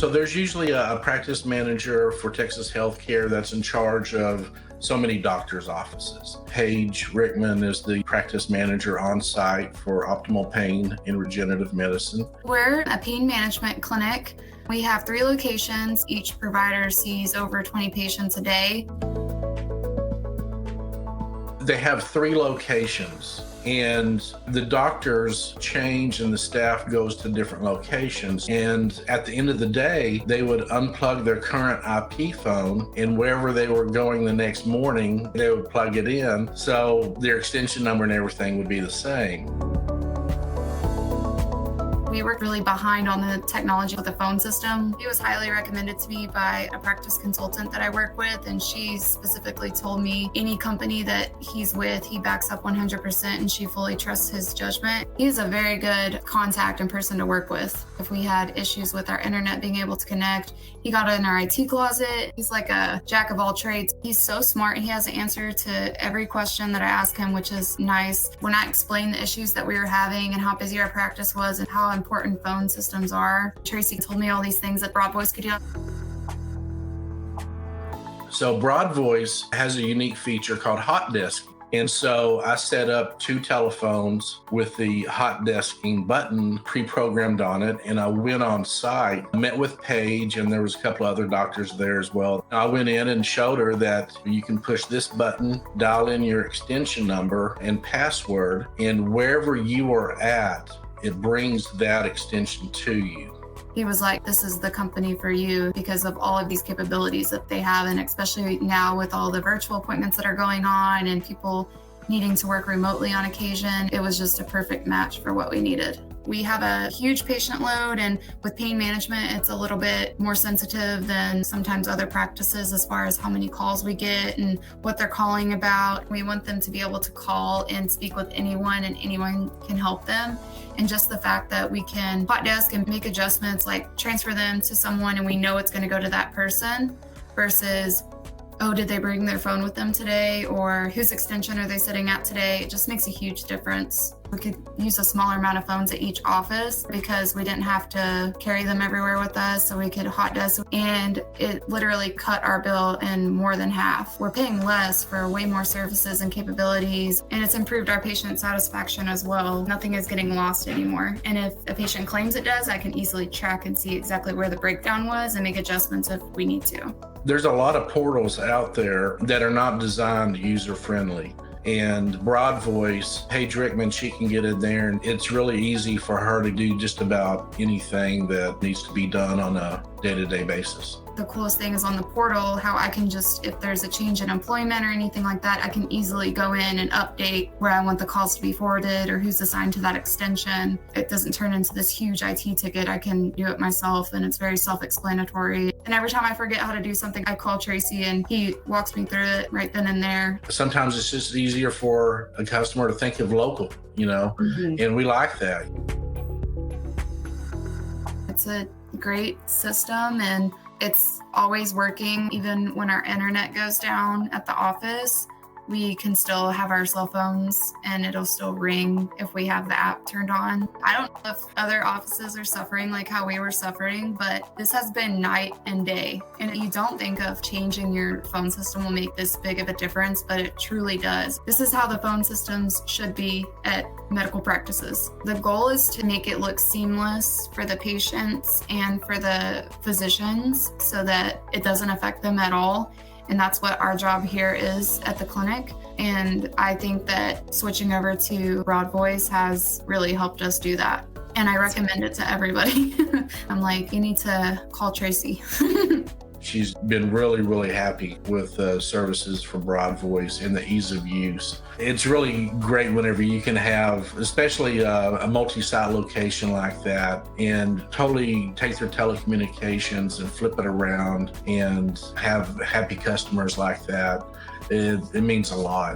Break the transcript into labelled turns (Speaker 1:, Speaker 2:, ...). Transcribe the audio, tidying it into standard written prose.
Speaker 1: So there's usually a practice manager for Texas Healthcare that's in charge of so many doctors' offices. Paige Rickman is the practice manager on site for optimal pain and regenerative medicine.
Speaker 2: We're a pain management clinic. We have 3 locations. Each provider sees over 20 patients a day.
Speaker 1: They have 3 locations, and the doctors change and the staff goes to different locations. And at the end of the day, they would unplug their current IP phone, and wherever they were going the next morning, they would plug it in. So their extension number and everything would be the same.
Speaker 2: We were really behind on the technology with the phone system. He was highly recommended to me by a practice consultant that I work with, and she specifically told me any company that he's with, he backs up 100%, and she fully trusts his judgment. He's a very good contact and person to work with. If we had issues with our internet being able to connect, he got in our IT closet. He's like a jack of all trades. He's so smart. He has an answer to every question that I ask him, which is nice. When I explained the issues that we were having and how busy our practice was and how important phone systems are, Tracy told me all these things that Broadvoice could do.
Speaker 1: So Broadvoice has a unique feature called hotdesking. And so I set up 2 telephones with the hotdesking button pre-programmed on it. And I went on site, met with Paige, and there was a couple other doctors there as well. I went in and showed her that you can push this button, dial in your extension number and password, and wherever you are at, it brings that extension to you.
Speaker 2: He was like, this is the company for you because of all of these capabilities that they have. And especially now with all the virtual appointments that are going on and people needing to work remotely on occasion, it was just a perfect match for what we needed. We have a huge patient load, and with pain management, it's a little bit more sensitive than sometimes other practices as far as how many calls we get and what they're calling about. We want them to be able to call and speak with anyone, and anyone can help them. And just the fact that we can hot desk and make adjustments, like transfer them to someone and we know it's going to go to that person, versus, oh, did they bring their phone with them today? Or whose extension are they sitting at today? It just makes a huge difference. We could use a smaller amount of phones at each office because we didn't have to carry them everywhere with us, so we could hot desk, and it literally cut our bill in more than half. We're paying less for way more services and capabilities, and it's improved our patient satisfaction as well. Nothing is getting lost anymore. And if a patient claims it does, I can easily track and see exactly where the breakdown was and make adjustments if we need to.
Speaker 1: There's a lot of portals out there that are not designed user-friendly. And Broadvoice, Paige Rickman, she can get in there, and it's really easy for her to do just about anything that needs to be done on a day-to-day basis.
Speaker 2: The coolest thing is on the portal, how I can just, if there's a change in employment or anything like that, I can easily go in and update where I want the calls to be forwarded or who's assigned to that extension. It doesn't turn into this huge IT ticket. I can do it myself, and it's very self-explanatory. And every time I forget how to do something, I call Tracy and he walks me through it right then and there.
Speaker 1: Sometimes it's just easier for a customer to think of local, and we like that.
Speaker 2: It's a great system, and it's always working. Even when our internet goes down at the office, we can still have our cell phones and it'll still ring if we have the app turned on. I don't know if other offices are suffering like how we were suffering, but this has been night and day. And you don't think of changing your phone system will make this big of a difference, but it truly does. This is how the phone systems should be at medical practices. The goal is to make it look seamless for the patients and for the physicians so that it doesn't affect them at all. And that's what our job here is at the clinic. And I think that switching over to Broadvoice has really helped us do that. And I recommend it to everybody. I'm like, you need to call Tracy.
Speaker 1: She's been really, really happy with services from Broadvoice and the ease of use. It's really great whenever you can have, especially a multi-site location like that, and totally take their telecommunications and flip it around and have happy customers like that. It means a lot.